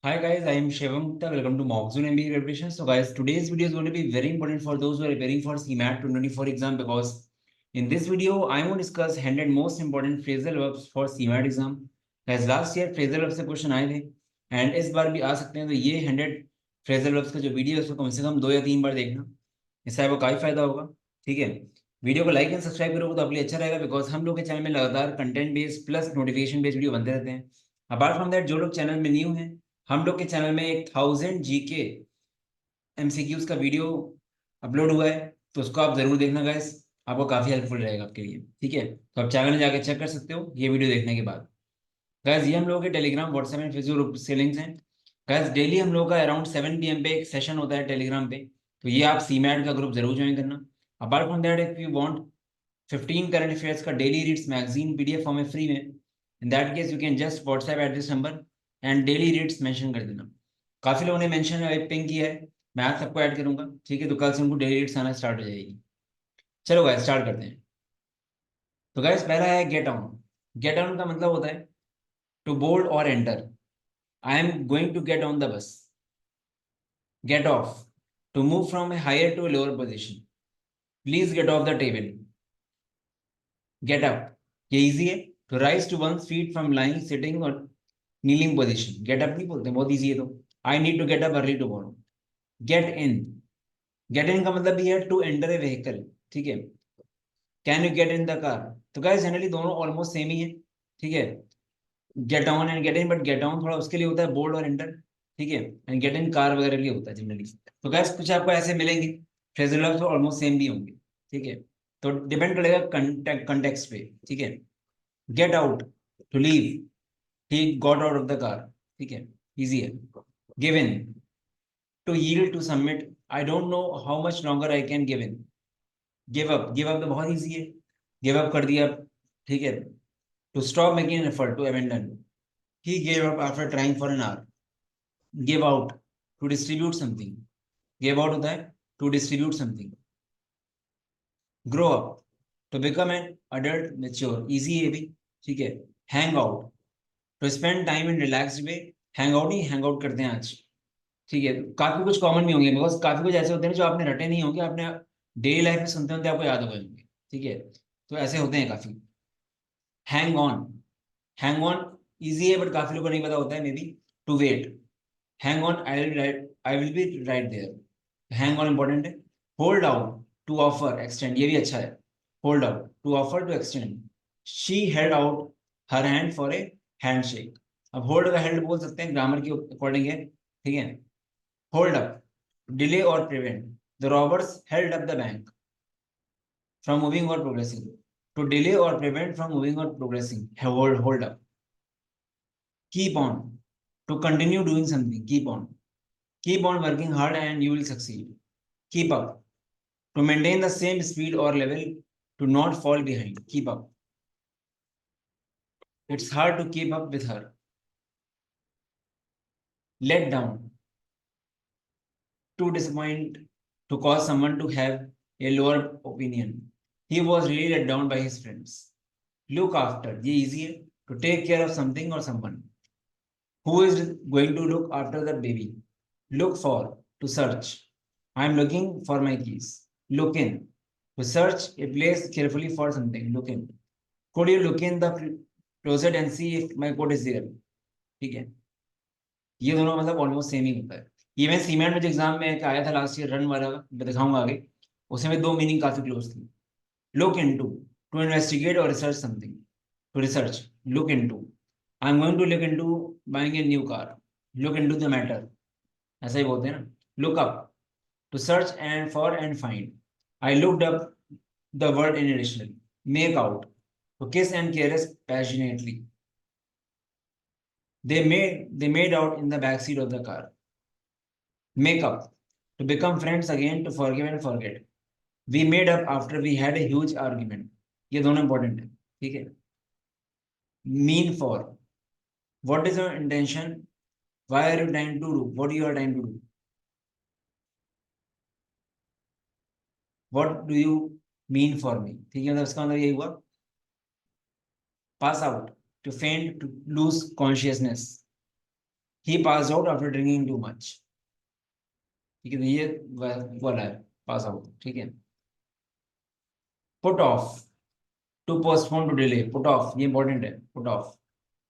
Hi guys, I am Shivam Gupta. Welcome to Mockzone MBA Preparation. So guys, today's video is going to be very important for those who are preparing for CMAT 2024 exam because in this video I want to discuss 100 most important phrasal verbs for CMAT exam. Guys, last year phrasal verbs से question आए थे and इस बार भी आ सकते हैं, तो ये 100 phrasal verbs का जो वीडियो है उसको कम से कम 2 या 3 बार देखना, इससे आपको काफी फायदा होगा। ठीक है, वीडियो को लाइक एंड सब्सक्राइब करोगे तो आपके लिए अच्छा रहेगा बिकॉज हम लोग के चैनल में लगातार content based plus notification based video बनते रहते हैं। अपार्ट फ्रॉम दैट, जो लोग चैनल में न्यू हैं, हम लोग के चैनल में 1000 जीके एमसीक्यूज का वीडियो अपलोड हुआ है, तो उसको आप जरूर देखना गाइस, आपको काफी हेल्पफुल रहेगा आपके लिए। ठीक है, तो आप चैनल में जाकर चेक कर सकते हो ये वीडियो देखने के बाद। गाइस, ये हम लोगों के Telegram WhatsApp and Facebook group से लिंक्स हैं। गाइस, डेली हम लोगों का अराउंड 7 PM पे एक सेशन होता है टेलीग्राम पे, तो ये आप सीमैट का ग्रुप जरूर ज्वाइन करना। Apart from that, if you want 15 current affairs का daily reads magazine PDF form में फ्री में, in that case you can just WhatsApp at this number and daily reads mention कर देना। काफी लोगों ने मेंशन पिंग किया है, मैं आज सबको ऐड करूंगा। ठीक है, तो कल से उनको डेली रीड्स आना स्टार्ट हो जाएगी। चलो गाइस, स्टार्ट करते हैं। तो गाइस, पहला है गेट ऑन। गेट ऑन का मतलब होता है टू बोर्ड और enter. I am going to get on the bus. Get off, to move from a higher to a lower position. Please get off the table. Get up, ये easy है। To rise to one feet from lying sitting और kneeling position. Get up नहीं बोलते, बहुत easy है। तो I need to get up early tomorrow. Get in, get in का मतलब भी है टू एंटर ए व्हीकल। ठीक है, can you get in the car. तो गाइस, जनरली दोनों ऑलमोस्ट सेम ही है। ठीक है, get on and get in, but get on थोड़ा उसके लिए होता है बोर्ड और एंटर। ठीक है, एंड गेट इन कार वगैरह के लिए होता है जनरली। तो गाइस, कुछ आपको ऐसे मिलेंगे, फ्रेजल वर्ब्स तो ऑलमोस्ट सेम भी होंगे। ठीक है, तो डिपेंड करेगा कंटेक्स्ट पे। ठीक है, get out, to leave, he got out of the car. ठीक है, इजी है। Give in, to yield to submit, I don't know how much longer I can give in. Give up, give up तो बहुत easy है, give up कर दिया। ठीक है, to stop making an effort, to abandon, he gave up after trying for an hour. Give out, to distribute something, give out होता है to distribute something. Grow up, to become an adult mature, easy है भी। ठीक है, hang out, to spend time in relax way. Hang out ही hang out करते हैं आज। ठीक है, काफी कुछ कॉमन भी होंगे बिकॉज काफी कुछ ऐसे होते हैं जो आपने रटे नहीं होंगे, आपने डेली लाइफ में सुनते होंगे, आपको याद हो गए होंगे। ठीक है, तो ऐसे होते हैं काफी। Hang on, hang on easy है बट काफी लोगों को नहीं पता होता है maybe. To wait, hang on, I will be right there. Hang on important है। Hold out, to offer extend, ये भी अच्छा है। Hold out, to offer, to extend. She held out her hand for a handshake. अब hold का held बोल सकते हैं, ग्रामर के अकॉर्डिंग है। ठीक है, hold up, delay or prevent, the robbers held up the bank from moving or progressing. To delay or prevent from moving or progressing, hold up. Keep on, to continue doing something, keep on. Keep on working hard and you will succeed. Keep up, to maintain the same speed or level, to not fall behind. Keep up. It's hard to keep up with her. Let down, to disappoint, to cause someone to have a lower opinion. He was really let down by his friends. Look after, ye easy hai, to take care of something or someone. Who is going to look after the baby? Look for, to search. I am looking for my keys. Look in, to search a place carefully for something. Look in. Could you look in the closet and see if my coat is there? ठीक है, ये दोनों मतलब almost same ही होता है। ये मैं cement में जो एग्जाम में एक आया था लास्ट ईयर, रन वाला, मैं दिखाऊंगा आगे, उसमें दो मीनिंग काफी क्लोज थी। Look into, to investigate or research something, to research. Look into, I am going to look into buying a new car. Look into the matter, ऐसा ही बोलते हैं ना। Look up, to search and for and find. I looked up the word in dictionary. Make out, to kiss and caress passionately. They made out in the backseat of the car. Make up, to become friends again, to forgive and forget. We made up after we had a huge argument. ये दोनों important है। ठीक है, mean for, what is your intention, why are you trying to do, what you are trying to do, what do you mean for me. ठीक है, मतलब इसका मतलब यही हुआ। Pass out, to faint, to lose consciousness. He pass out after drinking too much. ठीक है, तो ये वाला है पास आउट। ठीक है, put off, to postpone, to delay. Put off, ये इंपॉर्टेंट है, put off.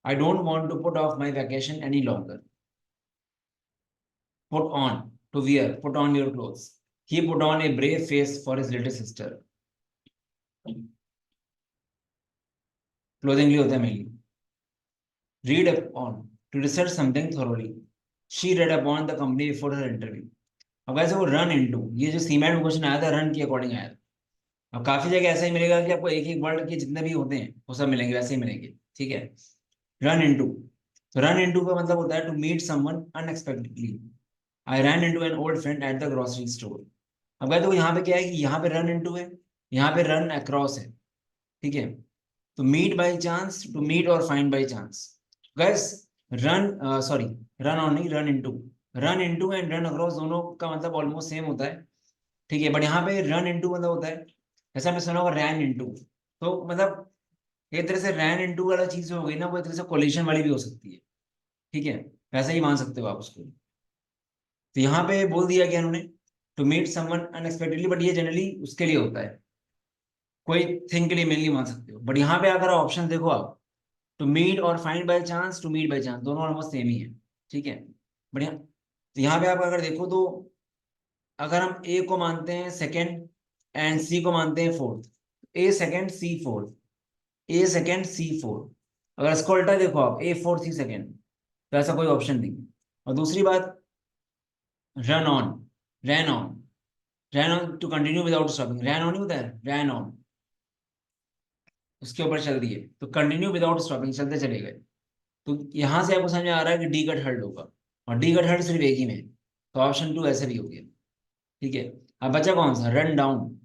I don't want to put off my vacation any longer. Put on, to wear, put on your clothes. He put on a brave face for his little sister. Clothing लिए होता है mainly. Read upon, to research something thoroughly. She read upon the company before her interview. अब वैसे वो run into, ये जो cement में question आया था रन के अकॉर्डिंग आया था। अब काफी जगह ऐसा ही मिलेगा कि आपको एक एक वर्ड के जितने भी होते हैं वो सब मिलेंगे, वैसे ही मिलेंगे। ठीक है, रन इनटू, तो रन इनटू का मतलब होता है to meet someone unexpectedly. I run into an old friend at the grocery store. अब भाई देखो यहाँ पे क्या है कि यहाँ पे रन इनटू है, यहाँ पे रन अक्रॉस है। ठीक है, तो meet by chance, to meet और find by chance. Guess, run, sorry, run on नहीं, run into. Run into and run across दोनों का मतलब ऑलमोस्ट सेम होता है। ठीक है, बट यहाँ पे रन इनटू मतलब होता है, ऐसा मैं सुना होगा रैन इनटू, तो मतलब एक तरह से रैन इनटू वाला चीज जो हो गई ना, वो एक तरह से कोलिशन वाली भी हो सकती है। ठीक है, वैसे ही मान सकते हो आप उसको। तो यहाँ पे बोल दिया गया उन्होंने to meet someone unexpectedly, but ये जनरली उसके लिए होता है, कोई थिंग के लिए मेनली मान सकते हो। बट यहाँ पे अगर ऑप्शन देखो आप, टू मीट और find by chance, to meet by chance, दोनों ऑलमोस्ट सेम ही है। ठीक है, बढ़िया। तो यहाँ पे आप अगर देखो तो अगर हम ए को मानते हैं सेकंड एंड सी को मानते हैं फोर्थ, ए सेकंड सी फोर्थ, ए सेकंड सी फोर्थ। अगर इसको उल्टा देखो आप, ए फोर्थ सी सेकंड, तो ऐसा कोई ऑप्शन नहीं। और दूसरी बात, run on, ran on, ran on to continue without stopping, ran on ही होता है, रैन ऑन, उसके ऊपर चल दिए तो कंटिन्यू विदाउट स्टॉपिंग, चलते चले गए। तो यहां से आपको समझ में आ रहा है कि डी कट हर्ड होगा, और डी कट हर्ड सिर्फ एक ही में है, तो ऑप्शन टू ऐसे भी हो गया। ठीक है, अब बचा कौन सा, रन डाउन।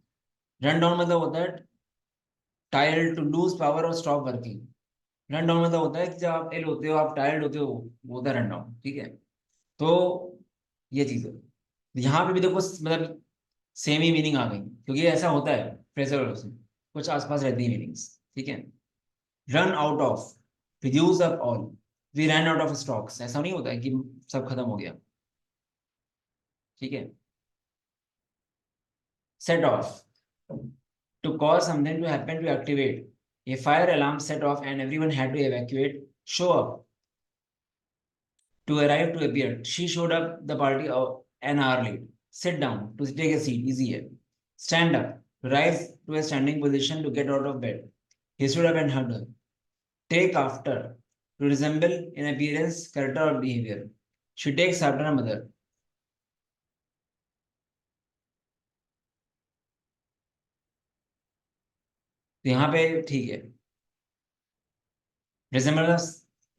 रन डाउन मतलब होता है टायर्ड, टू लूज पावर और स्टॉप वर्किंग। रन डाउन मतलब होता है कि जब आप इल होते हो, आप टायर्ड होते हो, वो होता है रन डाउन। ठीक है, तो ये चीज है। यहाँ पे भी देखो मतलब सेम ही मीनिंग आ गई, क्योंकि ऐसा होता है फ्रेजल वर्ब्स में, कुछ आसपास रहती है मीनिंग्स। ठीक है, run out of, reduce up all, we run out of stocks, ऐसा नहीं होता है कि सब खत्म हो गया। ठीक है, set off, to cause something to happen, to activate. A fire alarm set off and everyone had to evacuate. Show up, to arrive, to appear. She showed up the party an hour late. Sit down, to take a seat, easier. Stand up, to rise to a standing position, to get out of bed. He stood up and hugged her. Take after, to resemble in appearance, character or behavior. She takes after her mother. तो यहाँ पे ठीक है, resemble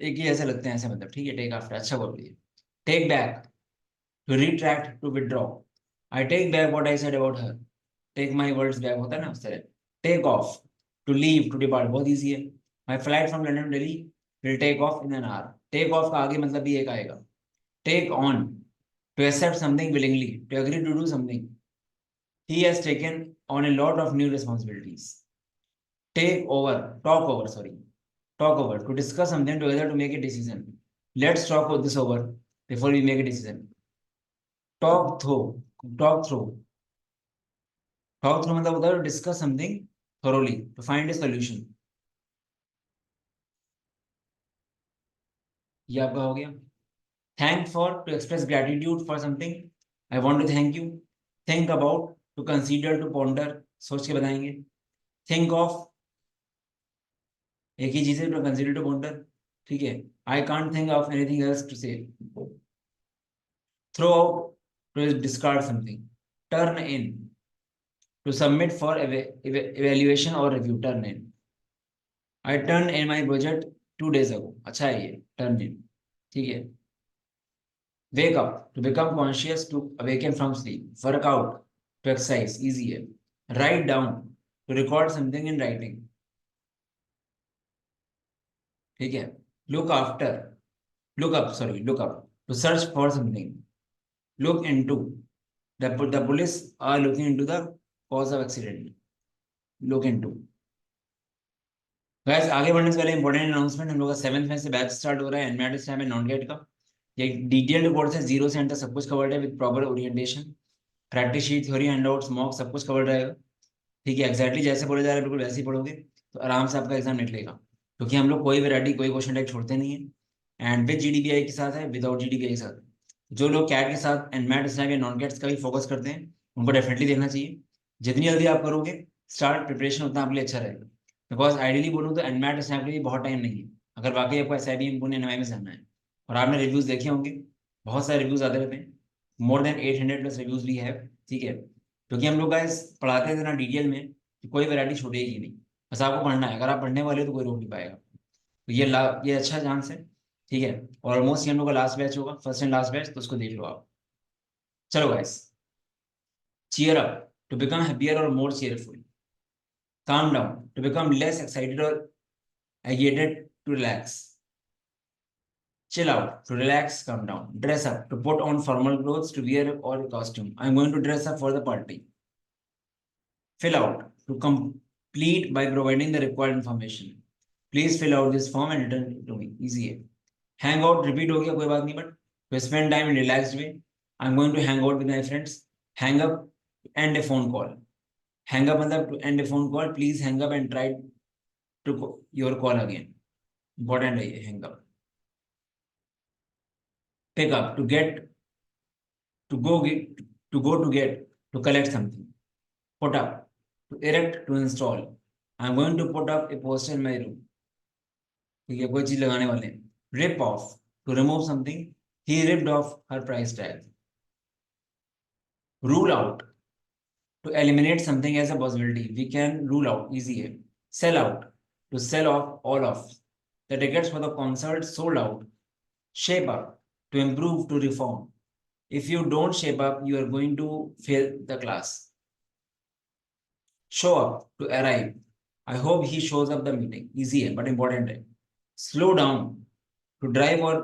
एक ही ऐसे लगते हैं, ऐसे मतलब। ठीक है, टेक आफ्टर अच्छा बोल रही है। Take back, to retract, to withdraw. I take back what I said about her. Take my words back होता है ना, उस तरह। Take off, to leave, to depart, बहुत इजी है। My flight from London Delhi will take off in an hour. Take off का आगे मतलब भी एक आएगा। Take on, to accept something willingly, to agree to do something. He has taken on a lot of new responsibilities. Take over, talk over, sorry, talk over, to discuss something together, to make a decision. Let's talk this over before we make a decision. Talk through, talk through, talk through मतलब होता है to discuss something thoroughly, to find a solution. ये आपका हो गया। Thank for, to express gratitude for something. I want to thank you. Think about, to consider, to ponder, सोच के बताएंगे। Think of, एक ही चीज है, to consider, to ponder। ठीक है, I can't think of anything else to say. Throw out, to discard something. Turn in, to submit for evaluation or review. Turn in. I turned in my budget 2 days ago. अच्छा है ये turn in. ठीक है, wake up, to become conscious, to awaken from sleep. Work out, to exercise, easy है. Write down, to record something in writing. ठीक है, look after, look up, to search for something. Look into, the police are looking into the cause of accident. Look into. Guys, आगे बढ़ने से पहले important announcement, हम लोग का 7th में से बैच स्टार्ट हो रहा है एनमेट टाइम में नॉन गेट का। ये डिटेल्ड कोर्स है, 0 से एंड तक सब कुछ कवर्ड है with proper orientation, practice sheet, theory, handouts, mock, सब कुछ कवर्ड रहेगा। ठीक है, एक्जैक्टली जैसे बोले जा रहे हैं बिल्कुल वैसे ही पढ़ोगे तो आराम से आपका एग्जाम निकलेगा, क्योंकि हम लोग कोई वैरायटी कोई क्वेश्चन टाइप छोड़ते नहीं है। एंड विद जीडीपीआई के साथ है, विदाउट जीडीपीआई के साथ। जो लोग कैट के साथ एंड मैट स्नैप या नॉन कैट्स का भी फोकस करते हैं उनको डेफिनेटली देखना चाहिए। जितनी जल्दी आप करोगे स्टार्ट प्रिपरेशन, उतना आपके लिए अच्छा रहेगा। बिकॉज आइडियली बोलूँ तो एंड मैट स्नैप के लिए बहुत टाइम नहीं है, अगर वाकई आपको एस आई बी पुणे एनवाई में जाना है। और आपने रिव्यूज देखे होंगे, बहुत सारे रिव्यूज आते रहते हैं, मोर देन 800 प्लस रिव्यूज भी है। ठीक है, क्योंकि हम लोग गाइस पढ़ाते हैं इतना डिटेल में कि कोई वैरायटी छूटेगी नहीं। बस आपको पढ़ना है, अगर आप पढ़ने वाले हो तो कोई रोक नहीं पाएगा। तो ये अच्छा चांस है। ठीक है, और ऑलमोस्ट ये हम लोग का लास्ट बैच होगा, फर्स्ट एंड लास्ट बैच, तो उसको देख लो आप। चलो guys, cheer up to become happier or more cheerful, calm down to become less excited or agitated, to relax, chill out to relax, calm down, dress up to put on formal clothes, to wear or costume. I'm going to dress up for the party. Fill out to complete by providing the required information. Please fill out this form and return it to me. Easy है. Hang out repeat हो गया कोई बात नहीं, but to spend time in relaxed way. I'm going to hang out with my friends. Hang up, end a phone call. Hang up मतलब to end a phone call. Please hang up and try to your call again. Important है ये hang up. Pick up to get, to get, to collect something. Put up to erect, to install. I'm going to put up a poster in my room. ठीक है, कोई चीज लगाने वाले हैं। Rip off to remove something. He ripped off her price tag. Rule out to eliminate something as a possibility. We can rule out, easy है। Sell out to sell off all of the tickets for the concert sold out. Shape up to improve, to reform. If you don't shape up, you are going to fail the class. Show up to arrive. I hope he shows up the meeting. Easy है but important है। Slow down to drive or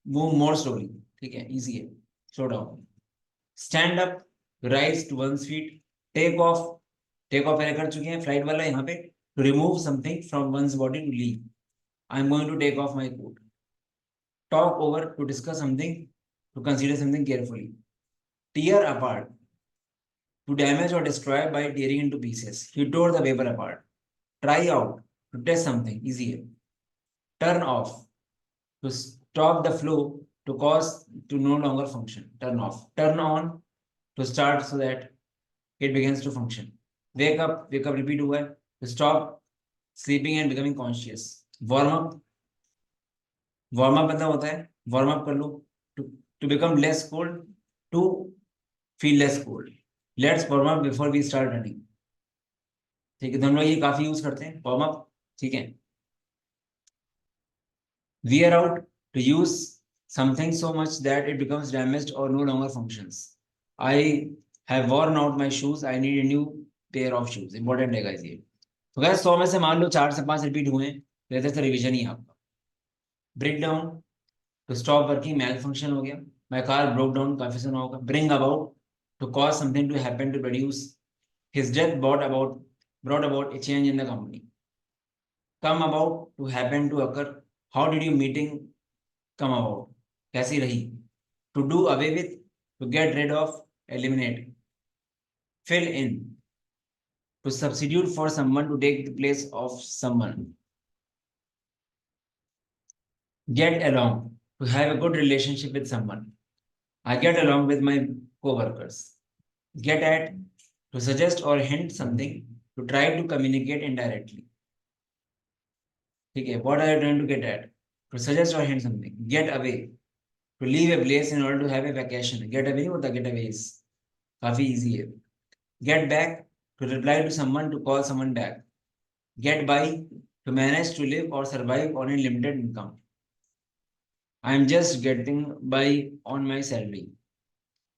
move more slowly. ठीक है, easy है, slow down. Stand up to rise to one's feet. Take off, take off पहले कर चुके हैं, flight वाला यहाँ पे to remove something from one's body, to leave. I'm going to take off my coat. Talk over to discuss something, to consider something carefully. Tear apart to damage or destroy by tearing into pieces. He tore the paper apart. Try out to test something, easier. Turn off to stop the flow, to cause to no longer function. Turn off. Turn on to start so that it begins to function. Wake up repeat हुआ है to stop sleeping and becoming conscious. Warm up, warm up मतलब होता है warm up कर लो, to become less cold, to feel less cold. Let's warm up before we start running. ठीक है, तो हम लोग ये काफी यूज करते हैं warm up। ठीक है, wear out to use something so much that it becomes damaged or no longer functions. I have worn out my shoes, I need a new pair of shoes. Important है guys ये। तो guys 100 में से मान लो 4 से 5 repeat हुए हैं, तो इधर से रिवीजन ही है आपका। Break down to stop working, malfunction हो गया। माय कार ब्रोक डाउन, काफी सुना होगा। Bring about to cause something to happen, to produce. His death brought about a change in the company. Come about to happen, to occur. How did your meeting come about? कैसी रही? To do away with, to get rid of, eliminate. Fill in to substitute for someone, to take the place of someone. Get along to have a good relationship with someone. I get along with my co-workers. Get at to suggest or hint something, to try to communicate indirectly. Okay, what are you trying to get at? To suggest or hint something. Get away to leave a place in order to have a vacation. Get away, what the getaway is काफी easy है। Get back to reply to someone, to call someone back. Get by to manage to live or survive on a limited income. I am just getting by on my salary.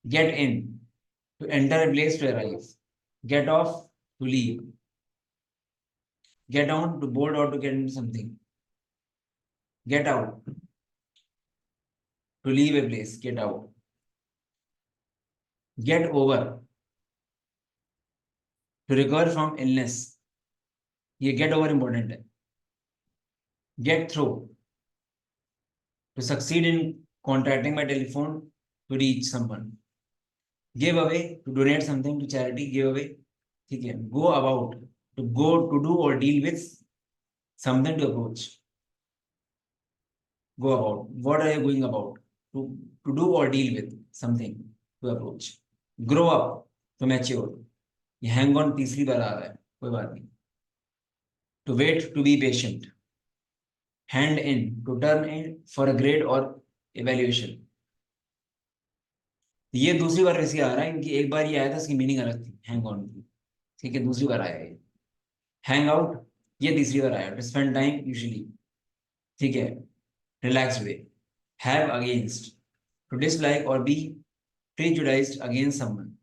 Get in to enter a place, to arrive. Get off to leave. Get on to board or to get into something. Get out to leave a place. Get out. Get over to recover from illness. ये get over important है। Get through to succeed in contacting by telephone to reach someone, give away to donate something to charity, give away, ठीक है, go about to go to do or deal with something, to approach, go about, what are you going about, to do or deal with something, to approach, grow up to mature, ये hang on तीसरी बार आ रहा है, कोई बात नहीं, to wait to be patient, hand in to turn in for a grade or evaluation, ये दूसरी बार कैसे आ रहा है क्योंकि एक बार ये आया था, इसकी मीनिंग अलग थी, हैंग ऑन की, ठीक है, दूसरी बार आया ये, हैंग आउट ये तीसरी बार आया, टू स्पेंड टाइम यूजुअली, ठीक है, relax way, have against to dislike और be prejudiced against someone,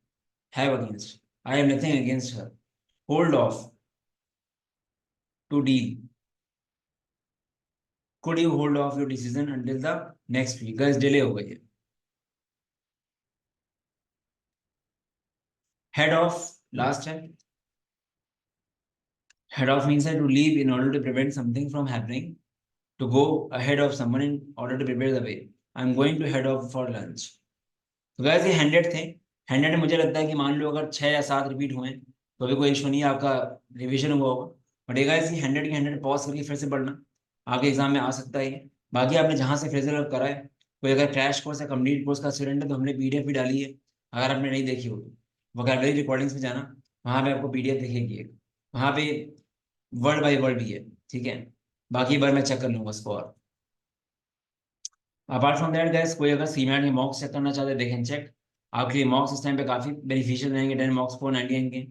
have against, I have nothing against her, hold off to deal, could you hold off your decision until the next week, guys delay हो गई है, head off last है, head off means to leave in order to prevent something from happening, to go ahead of someone in order to prepare the way, I'm going to head off for lunch, तो guys ये 100 थे, 100 मुझे लगता है कि मान लो अगर 6 या 7 रिपीट हुए तो भी कोई इशू नहीं है, आपका रिवीजन हुआ होगा, बट ये guys ये 100 की 100 पॉज करके फिर से पढ़ना, आगे एग्जाम में आ सकता है ये, बाकी आपने जहाँ से फ्रेजल वर्ब करा है, कोई अगर क्रैश कोर्स या कंप्लीट कोर्स का स्टूडेंट है तो हमने पीडीएफ भी डाली है, अगर आपने नहीं देखी हो तो वोकैबुलरी रिकॉर्डिंग्स में जाना, वहाँ पे आपको पीडीएफ दिखेगी एक, वहाँ पे वर्ड बाय वर्ड भी है, ठीक है, बाकी बार मैं चेक कर लूंगा उसको, और अपार्ट फ्रॉम दैट गाइस कोई अगर सीमैट या मॉक्स चेक करना चाहते हैं देखें चेक, आपके लिए मॉक्स इस टाइम पे काफी बेनिफिशियल रहेंगे, 10 मॉक्स 499 के,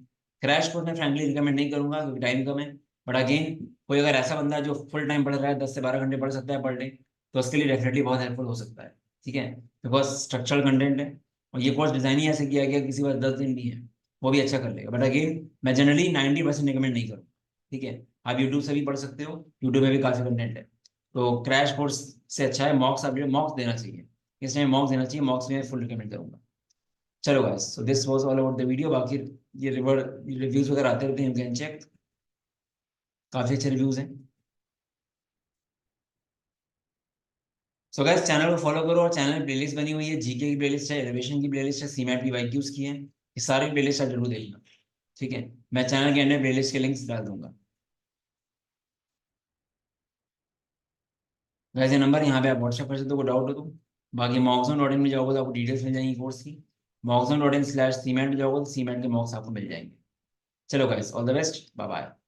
क्रैश कोर्स में फ्रैंकली रिकमेंड नहीं करूंगा क्योंकि टाइम कम है, बट अगेन कोई अगर ऐसा बंदा है जो फुल टाइम पढ़ रहा है 10 से 12 घंटे पढ़ सकता है पर डे, तो उसके लिए डेफिनेटली बहुत हेल्पफुल हो सकता है, ठीक है, बिकॉज स्ट्रक्चरल कंटेंट है और ये कोर्स डिजाइन ही ऐसे किया गया, किसी बार 10 दिन भी है वो भी अच्छा कर लेगा, बट अगेन मैं जनरली 90% रिकमेंड नहीं करूँगा, ठीक है, आप यूट्यूब से भी पढ़ सकते हो, यूट्यूब में भी काफी कंटेंट है, तो क्रैश कोर्स से अच्छा है मॉक्स, आप मॉक्स देना चाहिए, इस टाइम मॉक्स देना चाहिए, मॉक्स में फुल रिकमेंड करूंगा। चलो guys, so this was all about the video, बाकी ये रिव्यूज वगैरह आते रहते हैं, यू कैन चेक, काफी अच्छे रिव्यूज हैं। सो गाइस चैनल को फॉलो करो, और चैनल में प्लेलिस्ट बनी हुई है, जीके की प्लेलिस्ट है, एलिवेशन की प्लेलिस्ट है, सीमैट की वाईक्यूज की है, ये सारी प्लेलिस्ट आप जरूर देखना, ठीक है, मैं चैनल के अंदर प्लेलिस्ट के लिंक्स डाल दूंगा। वैसे नंबर यहाँ पे आप व्हाट्सएप कर सकते हो, डाउट हो तो, बाकी mockzone.in में जाओगे तो आपको डिटेल्स मिल जाएंगी कोर्स की, mockzone.in/cmat में जाओगे तो सीमैट के मॉक्स आपको मिल जाएंगे। चलो guys, all the best, bye bye.